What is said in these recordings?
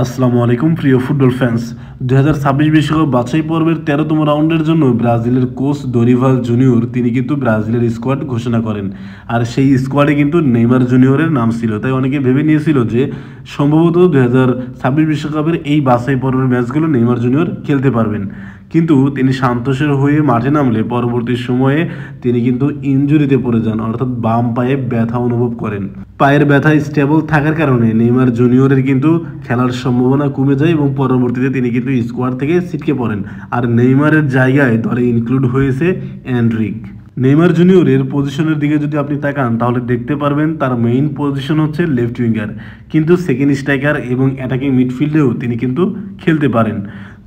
আসসালামু আলাইকুম প্রিয় ফুটবল ফ্যান্স। 2026 বিশ্বকাপ বাছাই পর্বের 13তম রাউন্ডের জন্য ব্রাজিলের কোচ দরিভাল জুনিয়র তিনি কিন্তু ব্রাজিলের স্কোয়াড ঘোষণা করেন। আর সেই স্কোয়াডে কিন্তু নেইমার জুনিয়রের নাম ছিল, তাই অনেকে ভেবে নিয়েছিল যে সম্ভবত 2026 বিশ্বকাপের এই বাছাই পর্বের ম্যাচগুলো নেইমার জুনিয়র খেলতে পারবেন। কিন্তু তিনি সান্তোসের হয়ে মাঠে নামলে পরবর্তী সময়ে তিনি কিন্তু ইনজুরিতে পড়ে যান, অর্থাৎ বাম পায়ে ব্যথা অনুভব করেন। পায়ের ব্যথা স্টেবল থাকার কারণে নেইমার জুনিয়রের কিন্তু খেলার সম্ভাবনা কমে যায় এবং পরবর্তীতে তিনি কিন্তু স্কোয়াড থেকে ছিটকে পড়েন। আর নেইমারের জায়গায় দলে ইনক্লুড হয়েছে এনরিক। নেইমার জুনিয়রের পজিশনের দিকে যদি আপনি তাকান তাহলে দেখতে পারবেন তার মেইন পজিশন হচ্ছে লেফট উইঙ্গার, কিন্তু সেকেন্ড স্ট্রাইকার এবং অ্যাটাকিং মিডফিল্ডেও তিনি কিন্তু খেলতে পারেন।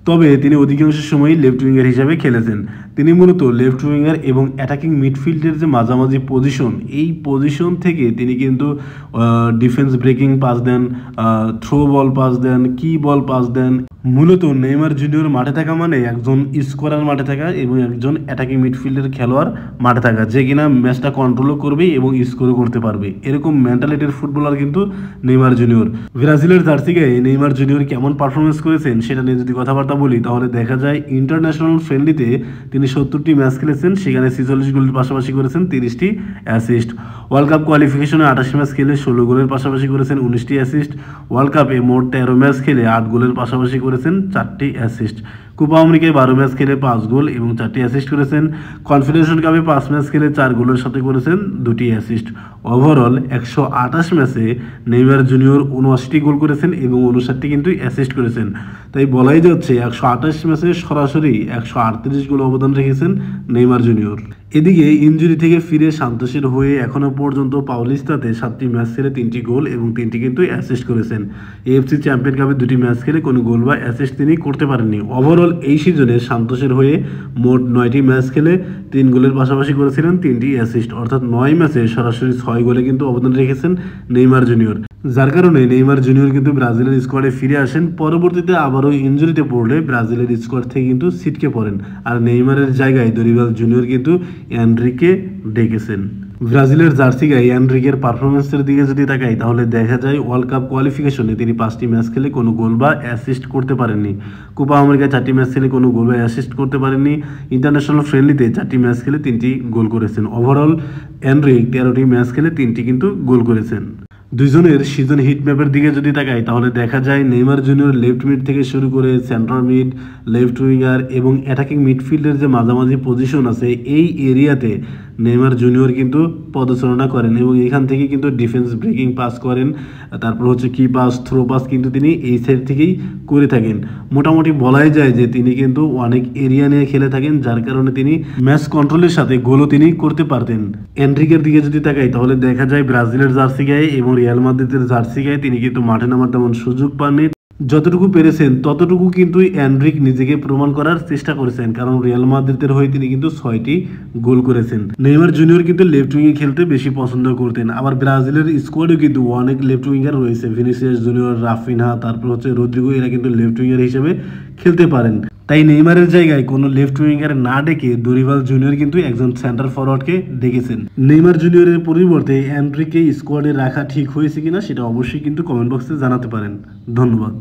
তবে তিনি অধিকাংশ সময়ই লেফট উইঙ্গার হিসাবে খেলেছেন। তিনি মূলত লেফট উইঙ্গার এবং অ্যাটাকিং মিডফিল্ডের যে মাঝামাঝি পজিশন, এই পজিশন থেকে তিনি কিন্তু ডিফেন্স ব্রেকিং পাস দেন, থ্রো বল পাস দেন, কি বল পাস দেন। মূলত নেইমার জুনিয়র মাঠে থাকা মানে একজন স্কোরার মাঠে থাকা এবং একজন অ্যাটাকিং মিডফিল্ডের খেলোয়াড় মাঠে থাকা, যে কিনা ম্যাচটা কন্ট্রোলও করবে এবং স্কোরও করতে পারবে। এরকম মেন্টালিটির ফুটবলার কিন্তু নেইমার জুনিয়র। ব্রাজিলের জার্সি গায়ে নেইমার জুনিয়র কেমন পারফরমেন্স করেছেন সেটা নিয়ে যদি কথাবার্তা বলি তাহলে দেখা যায় ইন্টারন্যাশনাল ফ্রেন্ডলিতে তিনি 70টি ম্যাচ খেলেছেন, সেখানে 46 গোলের পাশাপাশি করেছেন 30টি অ্যাসিস্ট। ওয়ার্ল্ড কাপ কোয়ালিফিকেশনে 28 ম্যাচ খেলে 16 গোলের পাশাপাশি করেছেন 19টি অ্যাসিস্ট। ওয়ার্ল্ড কাপে মোট 13 ম্যাচ খেলে 8 গোলের পাশাপাশি করেছেন 4টি অ্যাসিস্ট। কোপা আমেরিকায় 12 ম্যাচ খেলে 5 গোল এবং 4টি অ্যাসিস্ট করেছেন। কনফেডারেশন কাপে 5 ম্যাচ খেলে 4 গোলের সাথে করেছেন 2টি অ্যাসিস্ট। ওভারঅল 128 ম্যাচে নেইমার জুনিয়র 79টি গোল করেছেন এবং 59টি কিন্তু অ্যাসিস্ট করেছেন। তাই বলাই যাচ্ছে 128 ম্যাচে সরাসরি 138 গোল অবদান রেখেছেন নেইমার জুনিয়র। এদিকে ইনজুরি থেকে ফিরে সান্তোসের হয়ে এখনও পর্যন্ত পাউলিস্তাতে 7টি ম্যাচ খেলে 3টি গোল এবং 3টি কিন্তু অ্যাসিস্ট করেছেন। এএফসি চ্যাম্পিয়ন কাপে 2টি ম্যাচ খেলে কোনো গোল বা অ্যাসিস্ট তিনি করতে পারেননি। ওভারঅল এই সিজনে সান্তোসের হয়ে মোট 9টি ম্যাচ খেলে 3 গোলের পাশাপাশি করেছিলেন 3টি অ্যাসিস্ট, অর্থাৎ 9 ম্যাচে সরাসরি 6 গোলে কিন্তু অবদান রেখেছেন নেইমার জুনিয়র। যার কারণে নেইমার জুনিয়র কিন্তু ব্রাজিলের স্কোয়াডে ফিরে আসেন। পরবর্তীতে আবারও ইনজুরিতে পড়লে ব্রাজিলের স্কোয়াড থেকে কিন্তু ছিটকে পড়েন। আর নেইমারের জায়গায় দরিভাল জুনিয়র কিন্তু এনরিকে ডেকেছেন। ব্রাজিলের জার্সি গায়ে এনরিকের পারফরমেন্সের দিকে যদি তাকাই তাহলে দেখা যায় ওয়ার্ল্ড কাপ কোয়ালিফিকেশনে তিনি 5টি ম্যাচ খেলে কোনো গোল বা অ্যাসিস্ট করতে পারেননি। কোপা আমেরিকায় 4টি ম্যাচ খেলে কোনো গোল বা অ্যাসিস্ট করতে পারেননি। ইন্টারন্যাশনাল ফ্রেন্ডলিতে 4টি ম্যাচ খেলে 3টি গোল করেছেন। ওভারঅল এনরিক 13টি ম্যাচ খেলে 3টি কিন্তু গোল করেছেন। দুইজনের সিজন হিট ম্যাপের দিকে যদি তাকাই তাহলে দেখা যায় নেইমার জুনিয়র লেফট মিড থেকে শুরু করে সেন্ট্রাল মিড, লেফট উইঙ্গার এবং অ্যাটাকিং মিডফিল্ডের যে মাঝামাঝি পজিশন আছে এই এরিয়াতে নেইমার জুনিয়র কিন্তু পদচারণা করেন এবং এখান থেকে কিন্তু ডিফেন্স ব্রেকিং পাস করেন, তারপর হচ্ছে কি পাস, থ্রো পাস কিন্তু তিনি এই সাইড থেকেই করে থাকেন। মোটামুটি বলাই যায় যে তিনি কিন্তু অনেক এরিয়া নিয়ে খেলে থাকেন, যার কারণে তিনি ম্যাচ কন্ট্রোলের সাথে গোলও তিনি করতে পারতেন। এনরিকের দিকে যদি তাকাই তাহলে দেখা যায় ব্রাজিলের জার্সি গায়ে এবং রিয়াল মাদ্রিদের জার্সি গায়ে তিনি কিন্তু মাঠে নামার তেমন সুযোগ পাননি। যতটুকু পেরেছেন ততটুকু কিন্তু এনরিক নিজেকে প্রমাণ করার চেষ্টা করেছেন, কারণ রিয়াল মাদ্রিদের হয়ে তিনি কিন্তু 6টি গোল করেছেন। নেইমার জুনিয়র কিন্তু লেফট উইংয়ে খেলতে বেশি পছন্দ করতেন। আবার ব্রাজিলের স্কোয়াডেও কিন্তু অনেক লেফট উইঙ্গার রয়েছে, ভিনিসিয়াস জুনিয়র, রাফিনহা, তারপর হচ্ছে রদ্রিগো, এরা কিন্তু লেফট উইঙ্গার হিসেবে খেলতে পারেন। তাই নেইমারের জায়গায় কোনো লেফট উইঙ্গার না ডেকে দরিভাল জুনিয়র কিন্তু একজন সেন্টার ফরওয়ার্ডকে ডেকেছেন। নেইমার জুনিয়রের পরিবর্তে এনরিকে স্কোয়াডে রাখা ঠিক হয়েছে কিনা সেটা অবশ্যই কিন্তু কমেন্ট বক্সে জানাতে পারেন। ধন্যবাদ।